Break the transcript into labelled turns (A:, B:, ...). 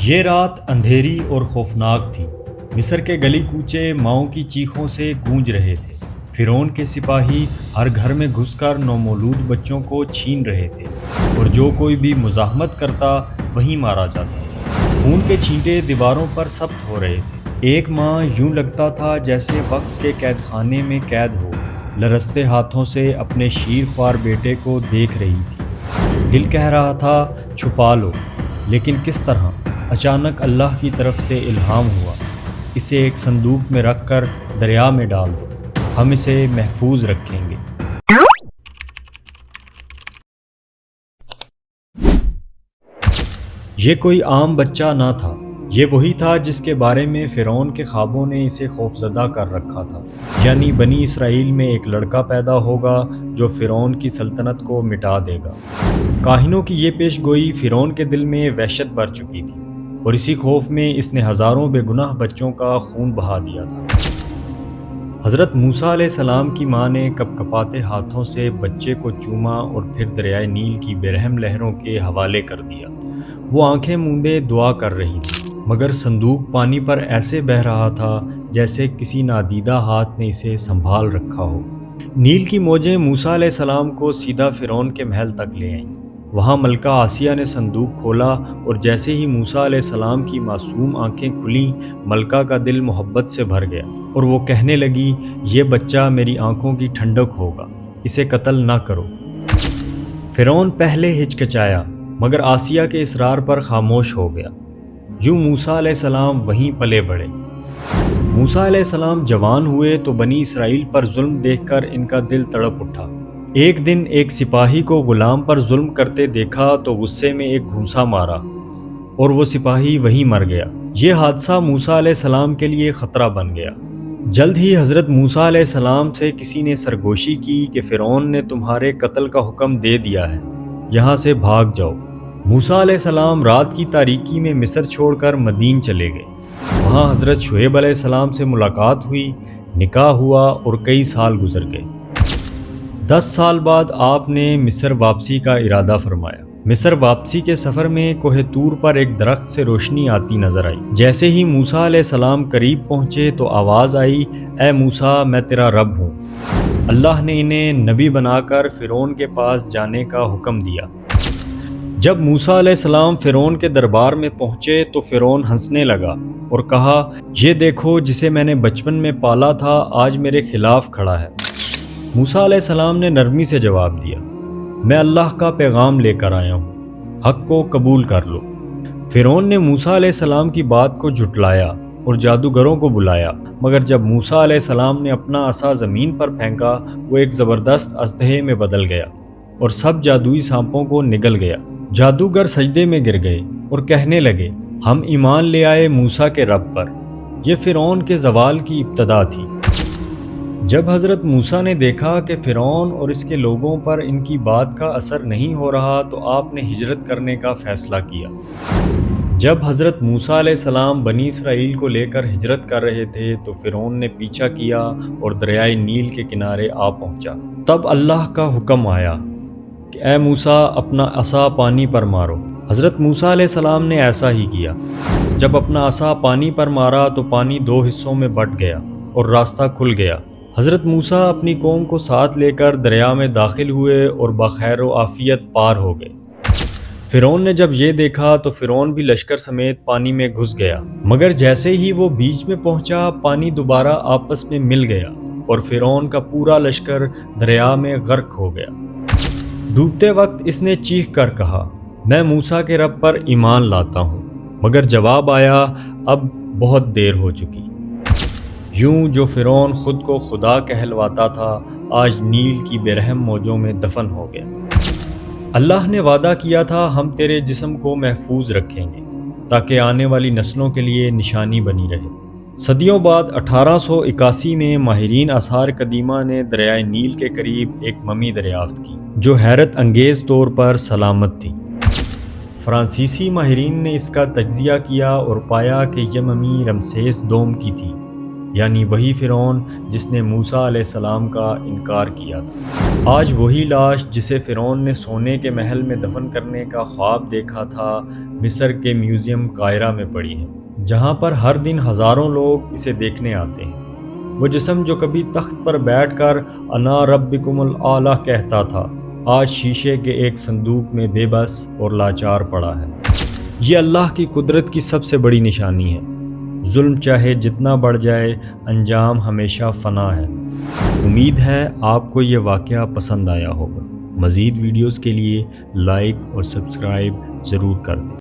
A: یہ رات اندھیری اور خوفناک تھی۔ مصر کے گلی کوچے ماؤں کی چیخوں سے گونج رہے تھے۔ فرعون کے سپاہی ہر گھر میں گھس کر نومولود بچوں کو چھین رہے تھے، اور جو کوئی بھی مزاحمت کرتا وہیں مارا جاتا۔ خون کے چھینٹے دیواروں پر سبت ہو رہے تھے۔ ایک ماں یوں لگتا تھا جیسے وقت کے قید خانے میں قید ہو، لرزتے ہاتھوں سے اپنے شیر خوار بیٹے کو دیکھ رہی تھی۔ دل کہہ رہا تھا چھپا لو، لیکن کس طرح؟ اچانک اللہ کی طرف سے الہام ہوا، اسے ایک صندوق میں رکھ کر دریا میں ڈال دو، ہم اسے محفوظ رکھیں گے۔ یہ کوئی عام بچہ نہ تھا، یہ وہی تھا جس کے بارے میں فرعون کے خوابوں نے اسے خوفزدہ کر رکھا تھا، یعنی بنی اسرائیل میں ایک لڑکا پیدا ہوگا جو فرعون کی سلطنت کو مٹا دے گا۔ کاہنوں کی یہ پیش گوئی فرعون کے دل میں وحشت بھر چکی تھی، اور اسی خوف میں اس نے ہزاروں بے گناہ بچوں کا خون بہا دیا تھا۔ حضرت موسیٰ علیہ السلام کی ماں نے کپکپاتے ہاتھوں سے بچے کو چوما اور پھر دریائے نیل کی بے رحم لہروں کے حوالے کر دیا۔ وہ آنکھیں موندے دعا کر رہی تھی، مگر صندوق پانی پر ایسے بہہ رہا تھا جیسے کسی نادیدہ ہاتھ نے اسے سنبھال رکھا ہو۔ نیل کی موجیں موسیٰ علیہ السلام کو سیدھا فرعون کے محل تک لے آئیں۔ وہاں ملکہ آسیہ نے صندوق کھولا، اور جیسے ہی موسیٰ علیہ السلام کی معصوم آنکھیں کھلیں، ملکہ کا دل محبت سے بھر گیا، اور وہ کہنے لگی، یہ بچہ میری آنکھوں کی ٹھنڈک ہوگا، اسے قتل نہ کرو۔ فرعون پہلے ہچکچایا، مگر آسیہ کے اصرار پر خاموش ہو گیا۔ یوں موسیٰ علیہ السلام وہیں پلے بڑھے۔ موسیٰ علیہ السلام جوان ہوئے تو بنی اسرائیل پر ظلم دیکھ کر ان کا دل تڑپ اٹھا۔ ایک دن ایک سپاہی کو غلام پر ظلم کرتے دیکھا تو غصے میں ایک گھونسا مارا، اور وہ سپاہی وہیں مر گیا۔ یہ حادثہ موسیٰ علیہ السلام کے لیے خطرہ بن گیا۔ جلد ہی حضرت موسیٰ علیہ السلام سے کسی نے سرگوشی کی کہ فرعون نے تمہارے قتل کا حکم دے دیا ہے، یہاں سے بھاگ جاؤ۔ موسیٰ علیہ السلام رات کی تاریکی میں مصر چھوڑ کر مدین چلے گئے۔ وہاں حضرت شعیب علیہ السلام سے ملاقات ہوئی، نکاح ہوا، اور کئی سال گزر گئے۔ 10 سال بعد آپ نے مصر واپسی کا ارادہ فرمایا۔ مصر واپسی کے سفر میں کوہ طور پر ایک درخت سے روشنی آتی نظر آئی۔ جیسے ہی موسیٰ علیہ السلام قریب پہنچے تو آواز آئی، اے موسیٰ، میں تیرا رب ہوں۔ اللہ نے انہیں نبی بنا کر فرعون کے پاس جانے کا حکم دیا۔ جب موسیٰ علیہ السلام فرعون کے دربار میں پہنچے تو فرعون ہنسنے لگا اور کہا، یہ دیکھو جسے میں نے بچپن میں پالا تھا آج میرے خلاف کھڑا ہے۔ موسیٰ علیہ السلام نے نرمی سے جواب دیا، میں اللہ کا پیغام لے کر آیا ہوں، حق کو قبول کر لو۔ فرعون نے موسیٰ علیہ السلام کی بات کو جھٹلایا اور جادوگروں کو بلایا، مگر جب موسیٰ علیہ السلام نے اپنا عصا زمین پر پھینکا، وہ ایک زبردست اژدہے میں بدل گیا اور سب جادوئی سانپوں کو نگل گیا۔ جادوگر سجدے میں گر گئے اور کہنے لگے، ہم ایمان لے آئے موسیٰ کے رب پر۔ یہ فرعون کے زوال کی ابتدا تھی۔ جب حضرت موسیٰ نے دیکھا کہ فرعون اور اس کے لوگوں پر ان کی بات کا اثر نہیں ہو رہا تو آپ نے ہجرت کرنے کا فیصلہ کیا۔ جب حضرت موسیٰ علیہ السلام بنی اسرائیل کو لے کر ہجرت کر رہے تھے تو فرعون نے پیچھا کیا اور دریائے نیل کے کنارے آ پہنچا۔ تب اللہ کا حکم آیا کہ اے موسیٰ، اپنا عصا پانی پر مارو۔ حضرت موسیٰ علیہ السلام نے ایسا ہی کیا۔ جب اپنا عصا پانی پر مارا تو پانی 2 حصوں میں بٹ گیا اور راستہ کھل گیا۔ حضرت موسیٰ اپنی قوم کو ساتھ لے کر دریا میں داخل ہوئے اور بخیر و عافیت پار ہو گئے۔ فرعون نے جب یہ دیکھا تو فرعون بھی لشکر سمیت پانی میں گھس گیا، مگر جیسے ہی وہ بیچ میں پہنچا پانی دوبارہ آپس میں مل گیا اور فرعون کا پورا لشکر دریا میں غرق ہو گیا۔ ڈوبتے وقت اس نے چیخ کر کہا، میں موسیٰ کے رب پر ایمان لاتا ہوں، مگر جواب آیا، اب بہت دیر ہو چکی۔ یوں جو فرعون خود کو خدا کہلواتا تھا آج نیل کی بے رحم موجوں میں دفن ہو گیا۔ اللہ نے وعدہ کیا تھا، ہم تیرے جسم کو محفوظ رکھیں گے تاکہ آنے والی نسلوں کے لیے نشانی بنی رہے۔ صدیوں بعد 1881 میں ماہرین آثار قدیمہ نے دریائے نیل کے قریب ایک ممی دریافت کی جو حیرت انگیز طور پر سلامت تھی۔ فرانسیسی ماہرین نے اس کا تجزیہ کیا اور پایا کہ یہ ممی رمسیس دوم کی تھی، یعنی وہی فرعون جس نے موسیٰ علیہ السلام کا انکار کیا تھا۔ آج وہی لاش جسے فرعون نے سونے کے محل میں دفن کرنے کا خواب دیکھا تھا مصر کے میوزیم قاہرہ میں پڑی ہے، جہاں پر ہر دن ہزاروں لوگ اسے دیکھنے آتے ہیں۔ وہ جسم جو کبھی تخت پر بیٹھ کر انا ربکم الاعلی کہتا تھا، آج شیشے کے ایک صندوق میں بے بس اور لاچار پڑا ہے۔ یہ اللہ کی قدرت کی سب سے بڑی نشانی ہے۔ ظلم چاہے جتنا بڑھ جائے، انجام ہمیشہ فنا ہے۔ امید ہے آپ کو یہ واقعہ پسند آیا ہوگا۔ مزید ویڈیوز کے لیے لائک اور سبسکرائب ضرور کر دیں۔